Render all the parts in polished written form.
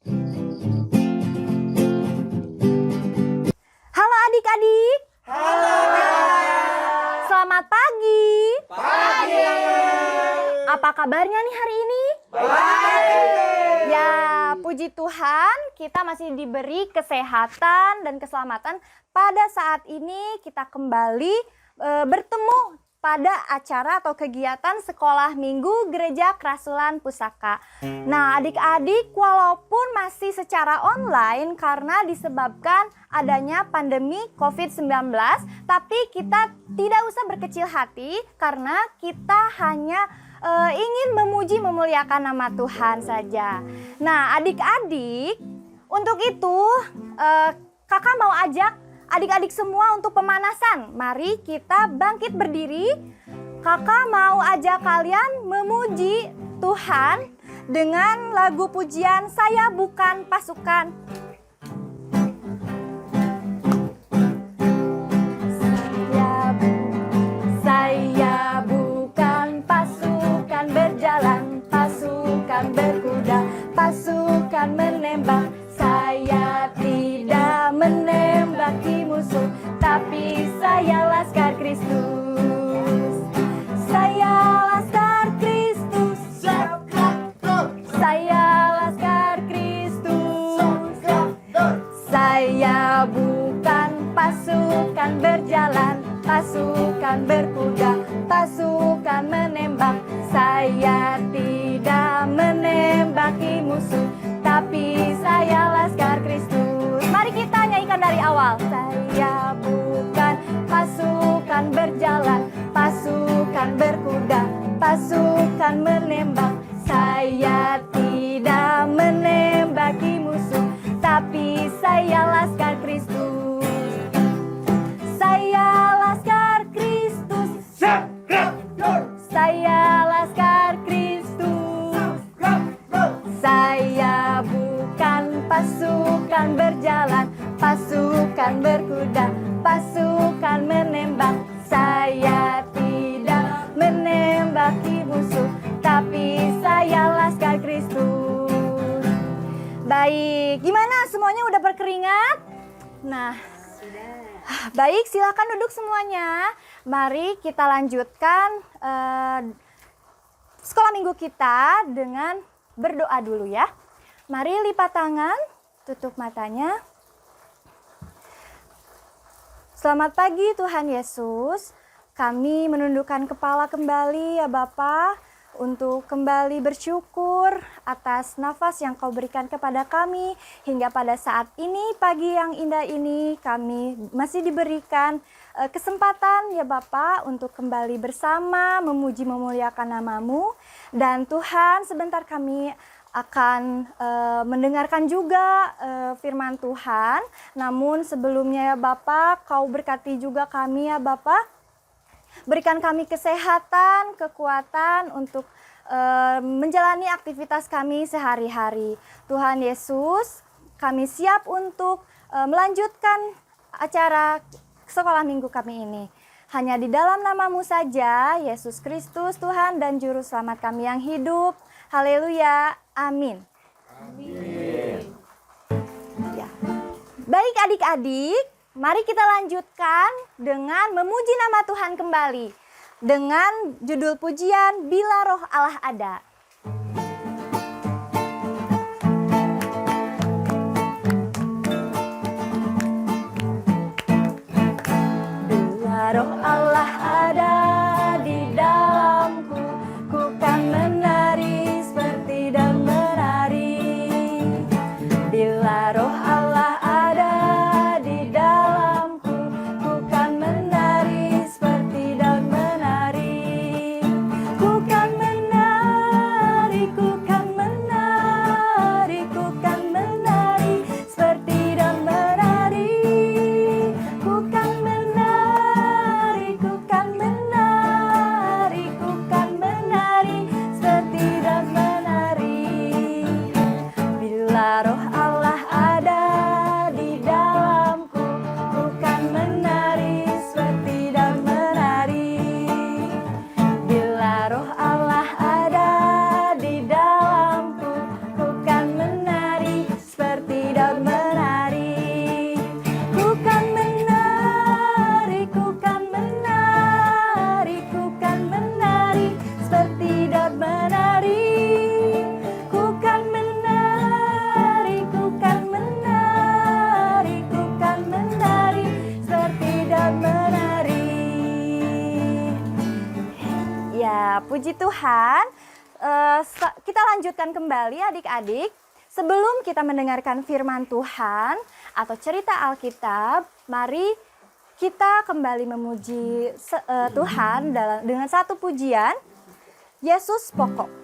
Halo adik-adik. Halo Kak. Selamat pagi. Pagi. Apa kabarnya nih hari ini? Baik. Ya, puji Tuhan, kita masih diberi kesehatan dan keselamatan. Pada saat ini kita kembali bertemu pada acara atau kegiatan sekolah minggu Gereja Kerasulan Pusaka. Nah, adik-adik, walaupun masih secara online karena disebabkan adanya pandemi COVID-19, tapi kita tidak usah berkecil hati karena kita hanya ingin memuji memuliakan nama Tuhan saja. Nah, adik-adik, untuk itu kakak mau ajak adik-adik semua untuk pemanasan. Mari kita bangkit berdiri. Kakak mau ajak kalian memuji Tuhan dengan lagu pujian Saya Bukan Pasukan. Saya bukan pasukan berjalan, pasukan berkuda, pasukan menembak. Saya tidak menembaki musuh, tapi saya laskar Kristus. Saya laskar Kristus. Saya laskar Kristus. Saya bukan pasukan berjalan, pasukan berkuda, pasukan menembak. Saya tidak menembaki musuh, tapi saya laskar Kristus. Mari kita nyanyikan dari awal. Saya bukan pasukan berjalan, pasukan berkuda, pasukan menembak. Saya tidak menembaki musuh, tapi saya laskar Kristus. Saya laskar Kristus. Saya laskar Kristus. Saya bukan pasukan berjalan, pasukan berkuda, pasukan menembak. Saya tidak menembaki musuh, tapi saya laskar Kristus. Baik, gimana semuanya udah berkeringat? Nah, baik, silakan duduk semuanya. Mari kita lanjutkan sekolah minggu kita dengan berdoa dulu ya. Mari lipat tangan, tutup matanya. Selamat pagi Tuhan Yesus. Kami menundukkan kepala kembali ya Bapa, untuk kembali bersyukur atas nafas yang Kau berikan kepada kami. Hingga pada saat ini, pagi yang indah ini, kami masih diberikan kesempatan ya Bapa untuk kembali bersama memuji memuliakan nama-Mu. Dan Tuhan, sebentar kami akan mendengarkan juga firman Tuhan. Namun sebelumnya ya Bapa, Kau berkati juga kami ya Bapa. Berikan kami kesehatan, kekuatan untuk menjalani aktivitas kami sehari-hari. Tuhan Yesus, kami siap untuk melanjutkan acara sekolah minggu kami ini. Hanya di dalam nama-Mu saja, Yesus Kristus, Tuhan dan Juru Selamat kami yang hidup. Haleluya, amin. Amin. Ya. Baik adik-adik, mari kita lanjutkan dengan memuji nama Tuhan kembali. Dengan judul pujian Bila Roh Allah Ada. Bila Roh Allah ada di dalamku, ku kan menari seperti dan menari. Bila Roh Allah ada di dalamku, ku kan menari seperti dan menari. Ku kan menari, ku kan menari, ku kan menari seperti dan menari. Ku kan menari, ku kan menari, ku kan menari seperti dan menari. Bila Roh Allah ada di dalamku, ku kan menari seperti dan menari. Bila Roh Allah ada di dalamku, ku kan menari kita lanjutkan kembali adik-adik. Sebelum kita mendengarkan firman Tuhan atau cerita Alkitab, mari kita kembali memuji Tuhan dengan satu pujian, Yesus Pokok.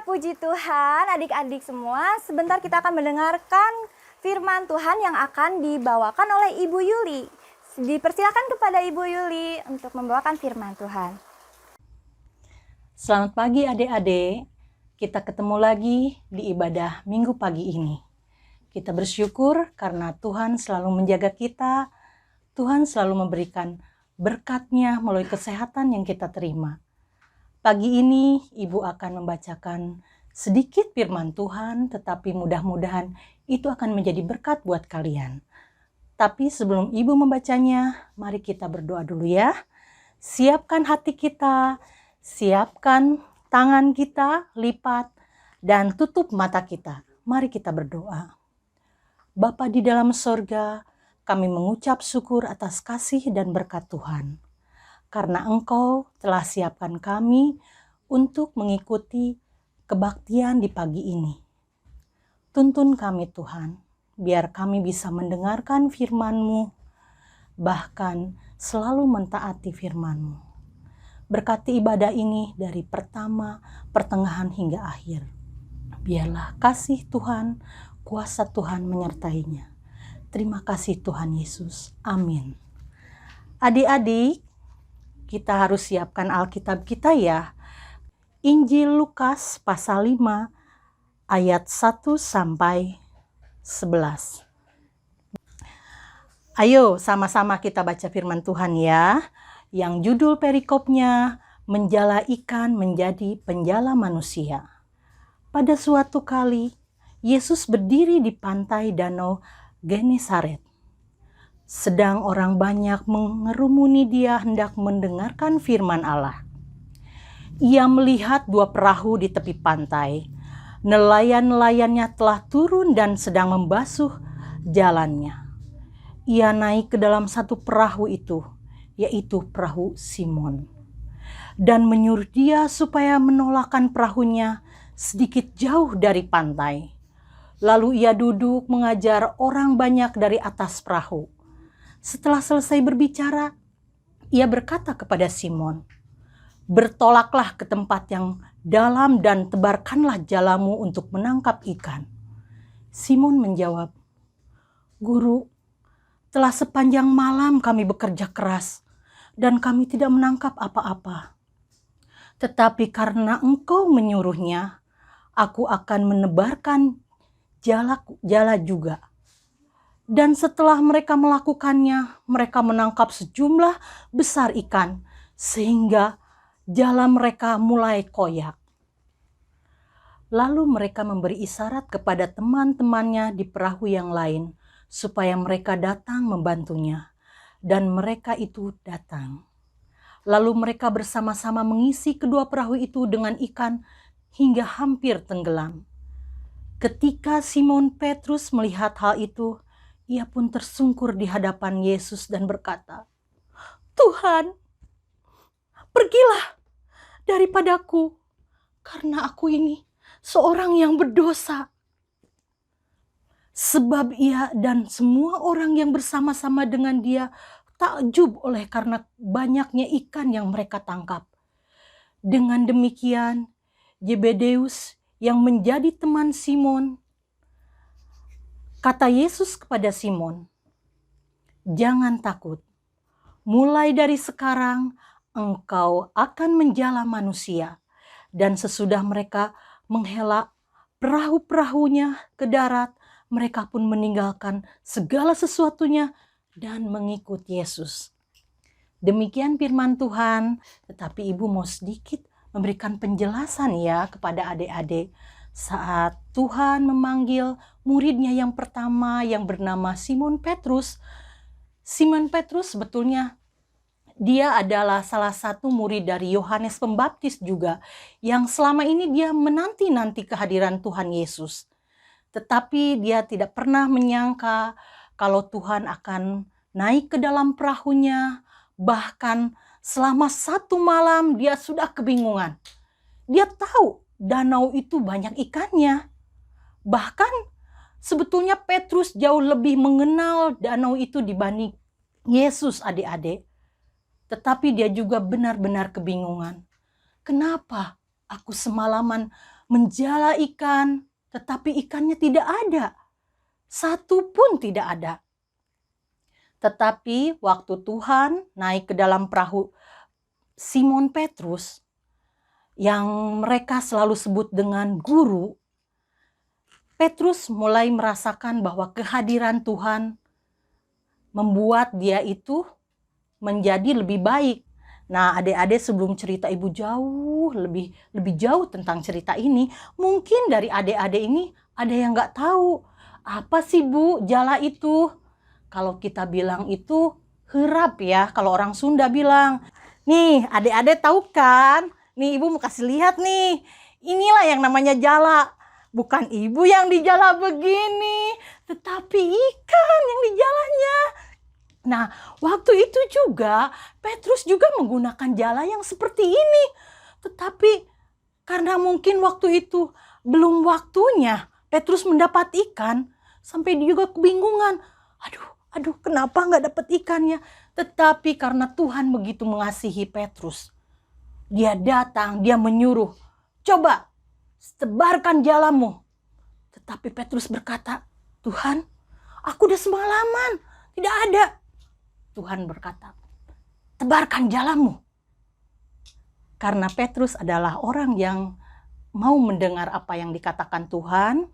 Puji Tuhan, adik-adik semua. Sebentar kita akan mendengarkan firman Tuhan yang akan dibawakan oleh Ibu Yuli. Dipersilakan kepada Ibu Yuli untuk membawakan firman Tuhan. Selamat pagi adik-adik. Kita ketemu lagi di ibadah minggu pagi ini. Kita bersyukur karena Tuhan selalu menjaga kita. Tuhan selalu memberikan berkat-Nya melalui kesehatan yang kita terima. Pagi ini Ibu akan membacakan sedikit firman Tuhan, tetapi mudah-mudahan itu akan menjadi berkat buat kalian. Tapi sebelum Ibu membacanya, mari kita berdoa dulu ya. Siapkan hati kita, siapkan tangan kita, lipat, dan tutup mata kita. Mari kita berdoa. Bapa di dalam sorga, kami mengucap syukur atas kasih dan berkat Tuhan. Karena Engkau telah siapkan kami untuk mengikuti kebaktian di pagi ini. Tuntun kami Tuhan, biar kami bisa mendengarkan firman-Mu, bahkan selalu mentaati firman-Mu. Berkati ibadah ini dari pertama, pertengahan hingga akhir. Biarlah kasih Tuhan, kuasa Tuhan menyertainya. Terima kasih Tuhan Yesus. Amin. Adik-adik, kita harus siapkan Alkitab kita ya. Injil Lukas pasal 5 ayat 1 sampai 11. Ayo sama-sama kita baca firman Tuhan ya. Yang judul perikopnya, menjala ikan menjadi penjala manusia. Pada suatu kali, Yesus berdiri di pantai danau Genesaret. Sedang orang banyak mengerumuni Dia hendak mendengarkan firman Allah. Ia melihat dua perahu di tepi pantai. Nelayan-nelayannya telah turun dan sedang membasuh jalannya. Ia naik ke dalam satu perahu itu, yaitu perahu Simon, dan menyuruh dia supaya menolakkan perahunya sedikit jauh dari pantai. Lalu ia duduk mengajar orang banyak dari atas perahu. Setelah selesai berbicara, ia berkata kepada Simon, "Bertolaklah ke tempat yang dalam dan tebarkanlah jalamu untuk menangkap ikan." Simon menjawab, "Guru, telah sepanjang malam kami bekerja keras dan kami tidak menangkap apa-apa. Tetapi karena Engkau menyuruhnya, aku akan menebarkan jala juga." Dan setelah mereka melakukannya, mereka menangkap sejumlah besar ikan, sehingga jala mereka mulai koyak. Lalu mereka memberi isyarat kepada teman-temannya di perahu yang lain, supaya mereka datang membantunya. Dan mereka itu datang. Lalu mereka bersama-sama mengisi kedua perahu itu dengan ikan hingga hampir tenggelam. Ketika Simon Petrus melihat hal itu, ia pun tersungkur di hadapan Yesus dan berkata, "Tuhan, pergilah daripadaku, karena aku ini seorang yang berdosa." Sebab ia dan semua orang yang bersama-sama dengan dia takjub oleh karena banyaknya ikan yang mereka tangkap. Dengan demikian, Zebedeus yang menjadi teman Simon, kata Yesus kepada Simon, "Jangan takut, mulai dari sekarang engkau akan menjala manusia." Dan sesudah mereka menghela perahu-perahunya ke darat, mereka pun meninggalkan segala sesuatunya dan mengikut Yesus. Demikian firman Tuhan, tetapi Ibu mau sedikit memberikan penjelasan ya kepada adik-adik. Saat Tuhan memanggil muridnya yang pertama yang bernama Simon Petrus. Simon Petrus sebetulnya dia adalah salah satu murid dari Yohanes Pembaptis juga, yang selama ini dia menanti-nanti kehadiran Tuhan Yesus. Tetapi dia tidak pernah menyangka kalau Tuhan akan naik ke dalam perahunya. Bahkan selama 1 malam dia sudah kebingungan. Dia tahu danau itu banyak ikannya. Bahkan sebetulnya Petrus jauh lebih mengenal danau itu dibanding Yesus, adik-adik. Tetapi dia juga benar-benar kebingungan. Kenapa aku semalaman menjala ikan, tetapi ikannya tidak ada? Satu pun tidak ada. Tetapi waktu Tuhan naik ke dalam perahu Simon Petrus, yang mereka selalu sebut dengan guru, Petrus mulai merasakan bahwa kehadiran Tuhan membuat dia itu menjadi lebih baik. Nah, adik-adik, sebelum cerita Ibu jauh lebih jauh tentang cerita ini, mungkin dari adik-adik ini ada yang nggak tahu apa sih Bu jala itu. Kalau kita bilang itu herap ya, kalau orang Sunda bilang. Nih, adik-adik tahu kan? Nih, Ibu mau kasih lihat nih. Inilah yang namanya jala. Bukan Ibu yang dijala begini, tetapi ikan yang dijalanya. Nah, waktu itu juga Petrus juga menggunakan jala yang seperti ini. Tetapi karena mungkin waktu itu belum waktunya Petrus mendapat ikan, sampai dia juga kebingungan. Aduh, kenapa nggak dapat ikannya? Tetapi karena Tuhan begitu mengasihi Petrus, dia datang, dia menyuruh, "Coba sebarkan jalamu." Tetapi Petrus berkata, "Tuhan, aku udah semalaman, tidak ada." Tuhan berkata, "Tebarkan jalamu." Karena Petrus adalah orang yang mau mendengar apa yang dikatakan Tuhan,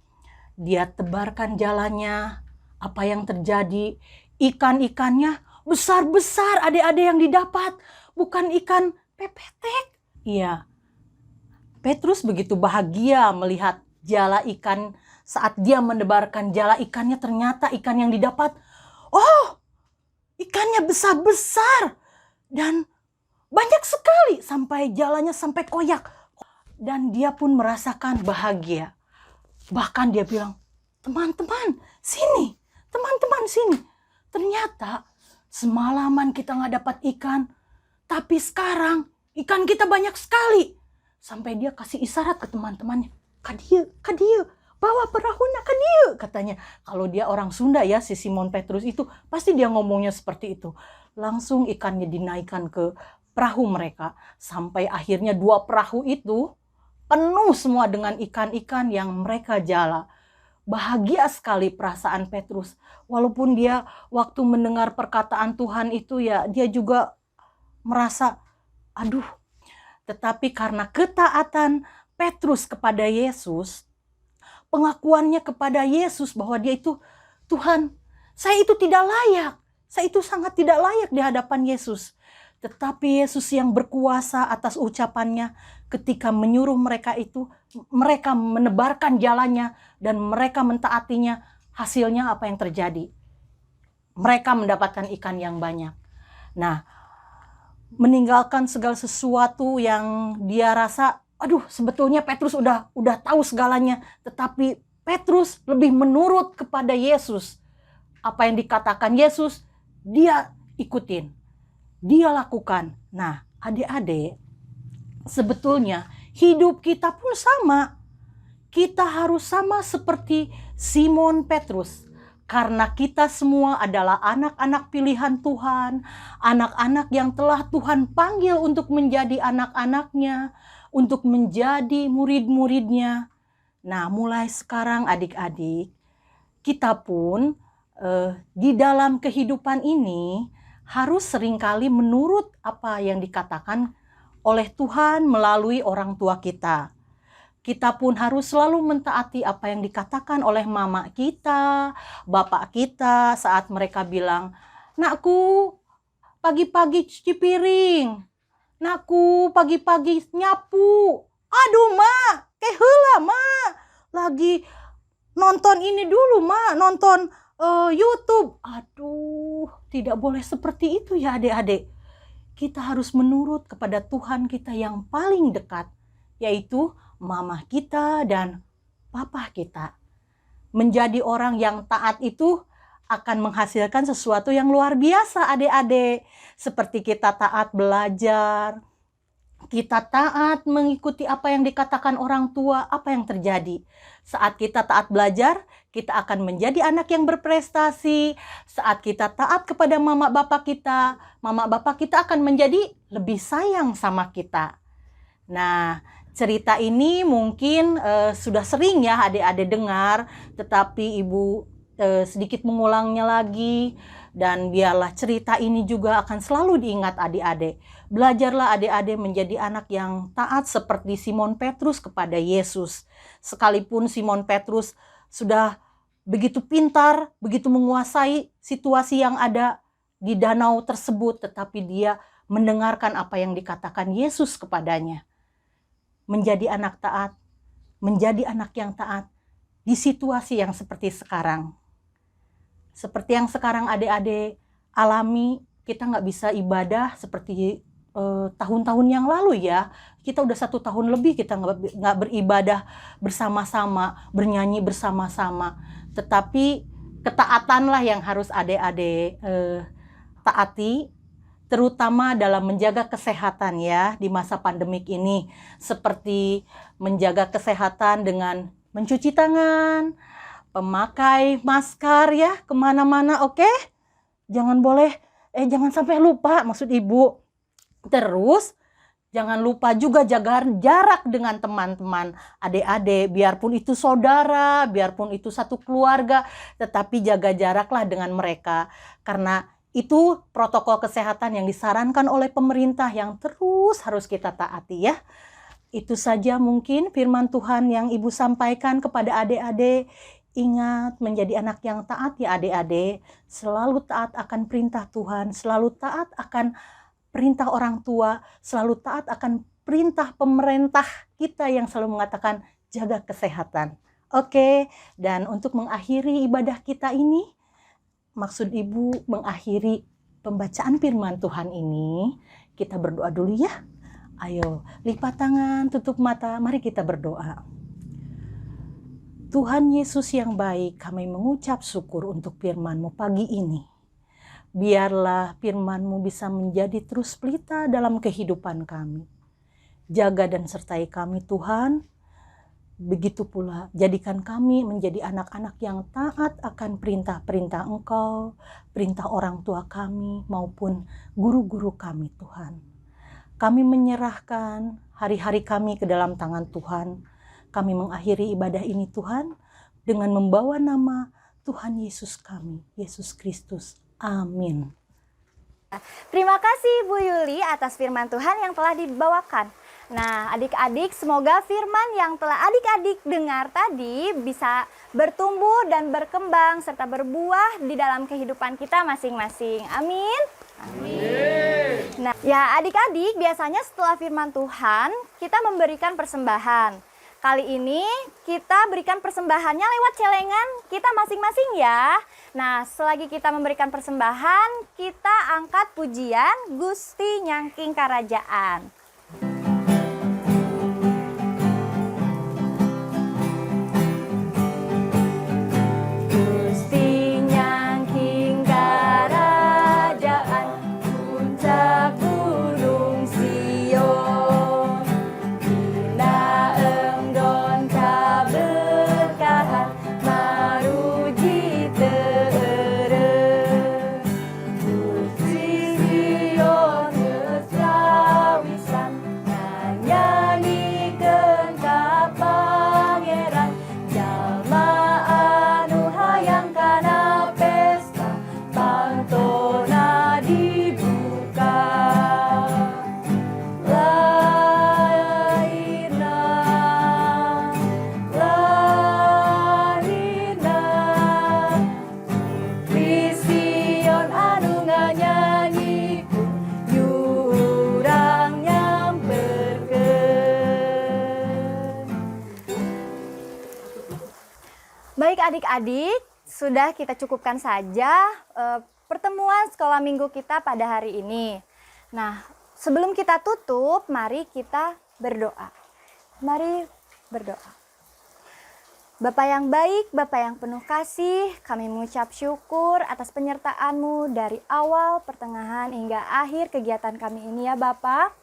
dia tebarkan jalannya. Apa yang terjadi? Ikan-ikannya besar-besar, adik-adik, yang didapat. Bukan ikan pepetek. Iya, Petrus begitu bahagia melihat jala ikan. Saat dia menebarkan jala ikannya, ternyata ikan yang didapat, ikannya besar-besar dan banyak sekali sampai jalannya sampai koyak. Dan dia pun merasakan bahagia. Bahkan dia bilang, "Teman-teman, sini. Teman-teman, sini. Ternyata semalaman kita nggak dapat ikan, tapi sekarang ikan kita banyak sekali." Sampai dia kasih isyarat ke teman-temannya, Kadia, bawa perahunya Kadia," katanya. Kalau dia orang Sunda ya, si Simon Petrus itu, pasti dia ngomongnya seperti itu. Langsung ikannya dinaikkan ke perahu mereka. Sampai akhirnya 2 perahu itu penuh semua dengan ikan-ikan yang mereka jala. Bahagia sekali perasaan Petrus. Walaupun dia waktu mendengar perkataan Tuhan itu ya, dia juga merasa, aduh. Tetapi karena ketaatan Petrus kepada Yesus, pengakuannya kepada Yesus bahwa dia itu, "Tuhan, saya itu tidak layak. Saya itu sangat tidak layak di hadapan Yesus." Tetapi Yesus yang berkuasa atas ucapannya, ketika menyuruh mereka itu, mereka menebarkan jalannya dan mereka mentaatinya. Hasilnya apa yang terjadi? Mereka mendapatkan ikan yang banyak. Nah, meninggalkan segala sesuatu yang dia rasa, aduh sebetulnya Petrus udah tahu segalanya, tetapi Petrus lebih menurut kepada Yesus. Apa yang dikatakan Yesus, dia ikutin, dia lakukan. Nah, adik-adik, sebetulnya hidup kita pun sama. Kita harus sama seperti Simon Petrus. Karena kita semua adalah anak-anak pilihan Tuhan, anak-anak yang telah Tuhan panggil untuk menjadi anak-anaknya, untuk menjadi murid-muridnya. Nah, mulai sekarang adik-adik, kita pun di dalam kehidupan ini harus seringkali menurut apa yang dikatakan oleh Tuhan melalui orang tua kita. Kita pun harus selalu mentaati apa yang dikatakan oleh mama kita, bapak kita saat mereka bilang, "Nakku, pagi-pagi cuci piring. Nakku, pagi-pagi nyapu. Aduh, Ma, heula, Ma. Lagi nonton ini dulu, Ma, nonton YouTube." Aduh, tidak boleh seperti itu ya adik-adik. Kita harus menurut kepada Tuhan kita yang paling dekat, yaitu mama kita dan papa kita. Menjadi orang yang taat itu akan menghasilkan sesuatu yang luar biasa adik-adik. Seperti kita taat belajar, kita taat mengikuti apa yang dikatakan orang tua, apa yang terjadi? Saat kita taat belajar, kita akan menjadi anak yang berprestasi. Saat kita taat kepada mama bapak kita akan menjadi lebih sayang sama kita. Nah, cerita ini mungkin sudah sering ya adik-adik dengar, tetapi ibu sedikit mengulangnya lagi. Dan biarlah cerita ini juga akan selalu diingat adik-adik. Belajarlah adik-adik menjadi anak yang taat seperti Simon Petrus kepada Yesus. Sekalipun Simon Petrus sudah begitu pintar, begitu menguasai situasi yang ada di danau tersebut, tetapi dia mendengarkan apa yang dikatakan Yesus kepadanya. Menjadi anak taat, menjadi anak yang taat di situasi yang seperti sekarang. Seperti yang sekarang adik-adik alami, kita nggak bisa ibadah seperti tahun-tahun yang lalu ya. Kita udah 1 tahun lebih kita nggak beribadah bersama-sama, bernyanyi bersama-sama. Tetapi ketaatanlah yang harus adik-adik taati, terutama dalam menjaga kesehatan ya di masa pandemik ini. Seperti menjaga kesehatan dengan mencuci tangan, pemakai masker ya kemana-mana, oke? Jangan sampai lupa maksud ibu. Terus jangan lupa juga jaga jarak dengan teman-teman adik-adik, biarpun itu saudara, biarpun itu satu keluarga, tetapi jaga jaraklah dengan mereka. Karena itu protokol kesehatan yang disarankan oleh pemerintah yang terus harus kita taati ya. Itu saja mungkin firman Tuhan yang ibu sampaikan kepada adik-adik. Ingat, menjadi anak yang taat ya adik-adik, selalu taat akan perintah Tuhan, selalu taat akan perintah orang tua, selalu taat akan perintah pemerintah kita yang selalu mengatakan jaga kesehatan. Oke, dan untuk mengakhiri ibadah kita ini, maksud ibu mengakhiri pembacaan firman Tuhan ini, kita berdoa dulu ya. Ayo, lipat tangan, tutup mata, mari kita berdoa. Tuhan Yesus yang baik, kami mengucap syukur untuk firman-Mu pagi ini. Biarlah firman-Mu bisa menjadi terus pelita dalam kehidupan kami. Jaga dan sertai kami Tuhan. Begitu pula jadikan kami menjadi anak-anak yang taat akan perintah-perintah Engkau, perintah orang tua kami maupun guru-guru kami Tuhan. Kami menyerahkan hari-hari kami ke dalam tangan Tuhan. Kami mengakhiri ibadah ini Tuhan dengan membawa nama Tuhan Yesus kami, Yesus Kristus. Amin. Terima kasih Bu Yuli atas firman Tuhan yang telah dibawakan. Nah, adik-adik, semoga firman yang telah adik-adik dengar tadi bisa bertumbuh dan berkembang serta berbuah di dalam kehidupan kita masing-masing. Amin. Amin. Nah, ya adik-adik, biasanya setelah firman Tuhan, kita memberikan persembahan. Kali ini kita berikan persembahannya lewat celengan kita masing-masing ya. Nah, selagi kita memberikan persembahan, kita angkat pujian Gusti Nyangking Karajaan. Gusti Nyangking Karajaan, puncak gunung Sion. Dina enggon kaberkahan, maruji teureum. Gusti Sion geus rawisan, nganyanyikeun ka Pangeran. Jalma anu hayang kana pesta, pantona dibuka. Lairna, lairna, Putri Sion anu nganyanyikeun, yurang nyamperkeun. Baik adik-adik, sudah kita cukupkan saja pertemuan sekolah minggu kita pada hari ini. Nah, sebelum kita tutup, mari kita berdoa. Mari berdoa. Bapa yang baik, Bapa yang penuh kasih, kami mengucap syukur atas penyertaan-Mu dari awal, pertengahan, hingga akhir kegiatan kami ini ya Bapa.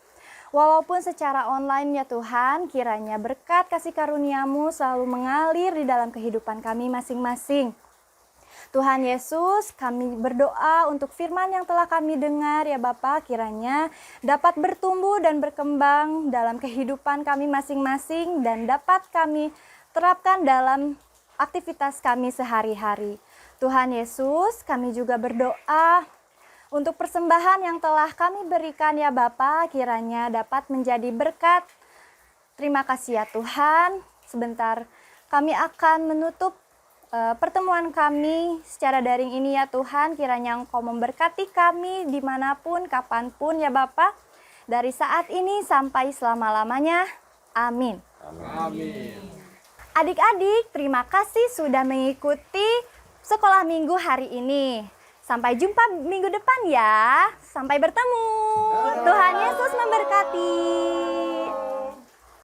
Walaupun secara online ya Tuhan, kiranya berkat kasih karunia-Mu selalu mengalir di dalam kehidupan kami masing-masing. Tuhan Yesus, kami berdoa untuk firman yang telah kami dengar ya Bapa, kiranya dapat bertumbuh dan berkembang dalam kehidupan kami masing-masing dan dapat kami terapkan dalam aktivitas kami sehari-hari. Tuhan Yesus, kami juga berdoa untuk persembahan yang telah kami berikan ya Bapa, kiranya dapat menjadi berkat. Terima kasih ya Tuhan. Sebentar kami akan menutup pertemuan kami secara daring ini ya Tuhan. Kiranya Engkau memberkati kami dimanapun, kapanpun ya Bapa. Dari saat ini sampai selama-lamanya. Amin. Amin. Adik-adik, terima kasih sudah mengikuti sekolah minggu hari ini. Sampai jumpa minggu depan ya. Sampai bertemu. Tuhan Yesus memberkati.